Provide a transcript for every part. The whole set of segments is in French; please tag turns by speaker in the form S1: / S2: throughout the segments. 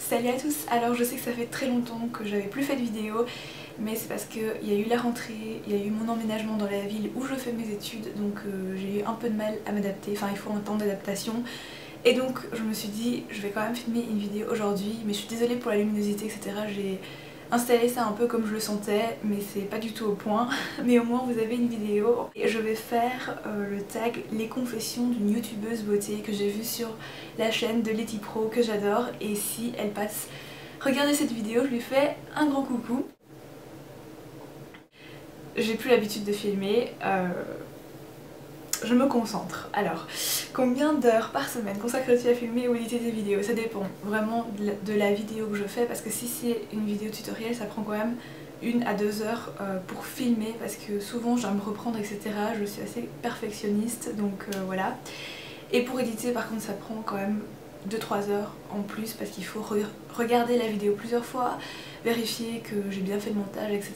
S1: Salut à tous. Alors je sais que ça fait très longtemps que j'avais plus fait de vidéo, mais c'est parce qu'il y a eu la rentrée, il y a eu mon emménagement dans la ville où je fais mes études, donc j'ai eu un peu de mal à m'adapter, enfin il faut un temps d'adaptation. Et donc je me suis dit je vais quand même filmer une vidéo aujourd'hui, mais je suis désolée pour la luminosité etc. J'ai installé ça un peu comme je le sentais, mais c'est pas du tout au point. Mais au moins vous avez une vidéo. Et je vais faire le tag les confessions d'une youtubeuse beauté que j'ai vue sur la chaîne de Letty Pro que j'adore. Et si elle passe regarder cette vidéo, je lui fais un grand coucou. J'ai plus l'habitude de filmer. Je me concentre. Alors, combien d'heures par semaine consacres-tu à filmer ou éditer des vidéos? Ça dépend vraiment de la vidéo que je fais, parce que si c'est une vidéo tutoriel, ça prend quand même 1 à 2 heures pour filmer, parce que souvent je dois me reprendre etc. Je suis assez perfectionniste, donc voilà. Et pour éditer par contre ça prend quand même 2-3 heures en plus, parce qu'il faut regarder la vidéo plusieurs fois, vérifier que j'ai bien fait le montage etc.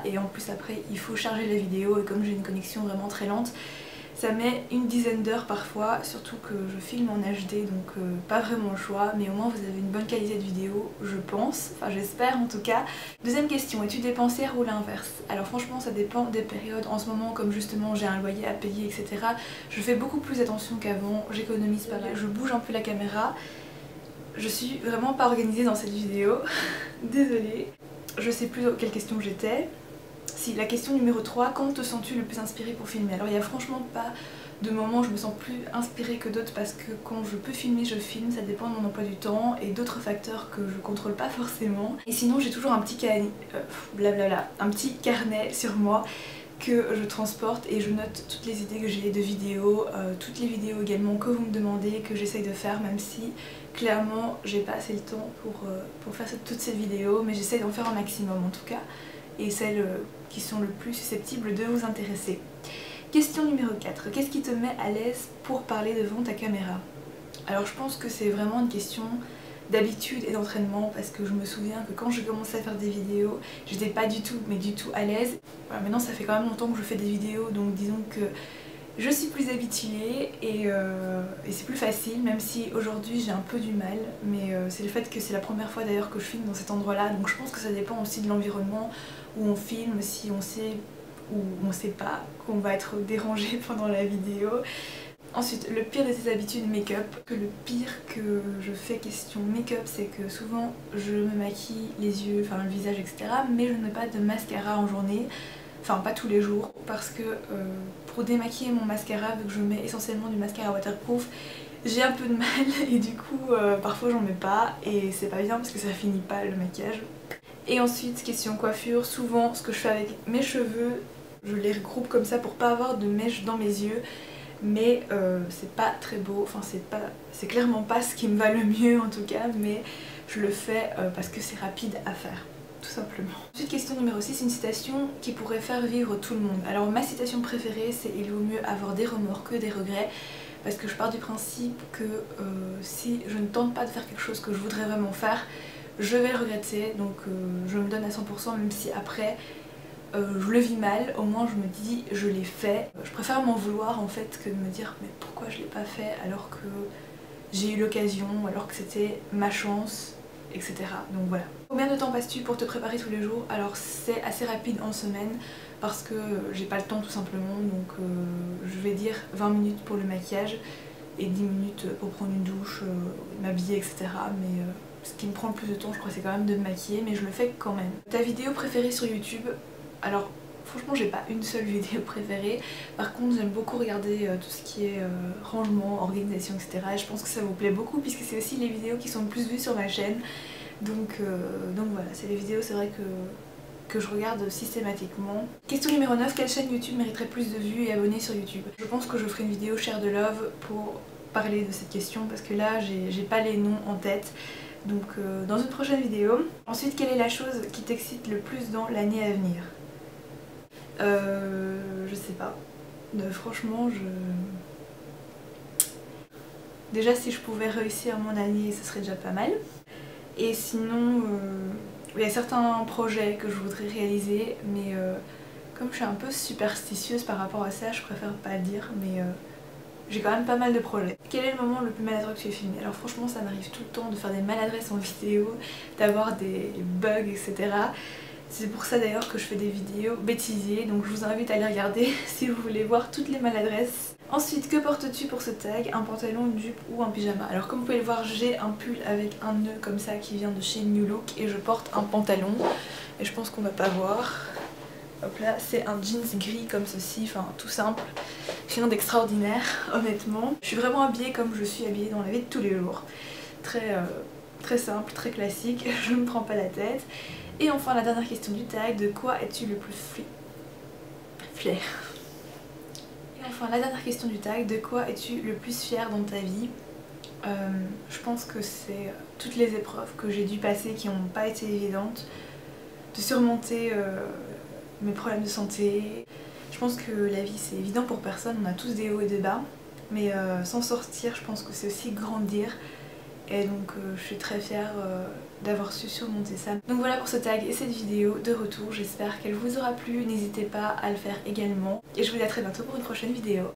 S1: Et en plus après il faut charger la vidéo, et comme j'ai une connexion vraiment très lente, ça met une dizaine d'heures parfois, surtout que je filme en HD, donc pas vraiment le choix, mais au moins vous avez une bonne qualité de vidéo, je pense, enfin j'espère en tout cas. Deuxième question, es-tu dépensière ou l'inverse? Alors franchement ça dépend des périodes. En ce moment, comme justement j'ai un loyer à payer etc, je fais beaucoup plus attention qu'avant, j'économise pas mal, je bouge un peu la caméra. Je suis vraiment pas organisée dans cette vidéo, désolée. Je sais plus quelle question j'étais. Si, la question numéro 3, quand te sens-tu le plus inspirée pour filmer? Alors il n'y a franchement pas de moment où je me sens plus inspirée que d'autres, parce que quand je peux filmer, je filme, ça dépend de mon emploi du temps et d'autres facteurs que je contrôle pas forcément. Et sinon j'ai toujours un petit un petit carnet sur moi que je transporte, et je note toutes les idées que j'ai de vidéos, toutes les vidéos également que vous me demandez, que j'essaye de faire, même si clairement j'ai pas assez le temps pour faire toutes ces vidéos, mais j'essaye d'en faire un maximum en tout cas, et celles qui sont le plus susceptibles de vous intéresser. Question numéro 4. Qu'est-ce qui te met à l'aise pour parler devant ta caméra? Alors je pense que c'est vraiment une question d'habitude et d'entraînement, parce que je me souviens que quand j'ai commencé à faire des vidéos, j'étais pas du tout, mais du tout à l'aise. Voilà, maintenant ça fait quand même longtemps que je fais des vidéos, donc disons que je suis plus habituée et c'est plus facile, même si aujourd'hui j'ai un peu du mal, mais c'est le fait que c'est la première fois d'ailleurs que je filme dans cet endroit-là, donc je pense que ça dépend aussi de l'environnement où on filme, si on sait ou on sait pas qu'on va être dérangé pendant la vidéo. Ensuite, le pire de tes habitudes make-up. Le pire que je fais question make-up, c'est que souvent je me maquille les yeux, enfin le visage etc, mais je ne mets pas de mascara en journée. Enfin pas tous les jours, parce que pour démaquiller mon mascara, vu que je mets essentiellement du mascara waterproof, j'ai un peu de mal et du coup parfois j'en mets pas, et c'est pas bien parce que ça finit pas le maquillage. Et ensuite question coiffure, souvent ce que je fais avec mes cheveux, je les regroupe comme ça pour pas avoir de mèches dans mes yeux, mais c'est pas très beau, enfin c'est clairement pas ce qui me va le mieux en tout cas, mais je le fais parce que c'est rapide à faire. Tout simplement. Ensuite, question numéro 6, une citation qui pourrait faire vivre tout le monde. Alors ma citation préférée, c'est il vaut mieux avoir des remords que des regrets, parce que je pars du principe que si je ne tente pas de faire quelque chose que je voudrais vraiment faire, je vais le regretter, donc je me donne à 100%, même si après je le vis mal, au moins je me dis je l'ai fait. Je préfère m'en vouloir en fait que de me dire mais pourquoi je l'ai pas fait alors que j'ai eu l'occasion, alors que c'était ma chance, etc. Donc voilà. Combien de temps passes-tu pour te préparer tous les jours? Alors c'est assez rapide en semaine, parce que j'ai pas le temps tout simplement, donc je vais dire 20 minutes pour le maquillage et 10 minutes pour prendre une douche, m'habiller etc. Mais ce qui me prend le plus de temps je crois c'est quand même de me maquiller, mais je le fais quand même. Ta vidéo préférée sur YouTube? Alors franchement j'ai pas une seule vidéo préférée, par contre j'aime beaucoup regarder tout ce qui est rangement, organisation etc. Et je pense que ça vous plaît beaucoup puisque c'est aussi les vidéos qui sont le plus vues sur ma chaîne. Donc voilà, c'est les vidéos c'est vrai que je regarde systématiquement. Question numéro 9, quelle chaîne YouTube mériterait plus de vues et abonnés sur YouTube? Je pense que je ferai une vidéo Share de Love pour parler de cette question, parce que là j'ai pas les noms en tête. Donc dans une prochaine vidéo. Ensuite, quelle est la chose qui t'excite le plus dans l'année à venir? Je sais pas. Franchement, déjà si je pouvais réussir mon année, ce serait déjà pas mal. Et sinon, il y a certains projets que je voudrais réaliser, mais comme je suis un peu superstitieuse par rapport à ça, je préfère pas le dire, mais j'ai quand même pas mal de projets. Quel est le moment le plus maladroit que tu aies filmé? Alors franchement ça m'arrive tout le temps de faire des maladresses en vidéo, d'avoir des bugs etc. C'est pour ça d'ailleurs que je fais des vidéos bêtisiers, donc je vous invite à les regarder si vous voulez voir toutes les maladresses. Ensuite, que portes-tu pour ce tag? Un pantalon, une jupe ou un pyjama? Alors comme vous pouvez le voir, j'ai un pull avec un nœud comme ça qui vient de chez New Look et je porte un pantalon. Et je pense qu'on va pas voir. Hop là, c'est un jeans gris comme ceci, enfin tout simple. Rien d'extraordinaire, honnêtement. Je suis vraiment habillée comme je suis habillée dans la vie de tous les jours. Très simple, très classique, je ne me prends pas la tête. Et enfin la dernière question du tag, de quoi es-tu le plus fier? Et enfin la dernière question du tag, de quoi es-tu le plus fier dans ta vie? Je pense que c'est toutes les épreuves que j'ai dû passer qui n'ont pas été évidentes, de surmonter mes problèmes de santé. Je pense que la vie c'est évident pour personne, on a tous des hauts et des bas, mais s'en sortir je pense que c'est aussi grandir. Et donc je suis très fière d'avoir su surmonter ça. Donc voilà pour ce tag et cette vidéo de retour, j'espère qu'elle vous aura plu, n'hésitez pas à le faire également. Et je vous dis à très bientôt pour une prochaine vidéo.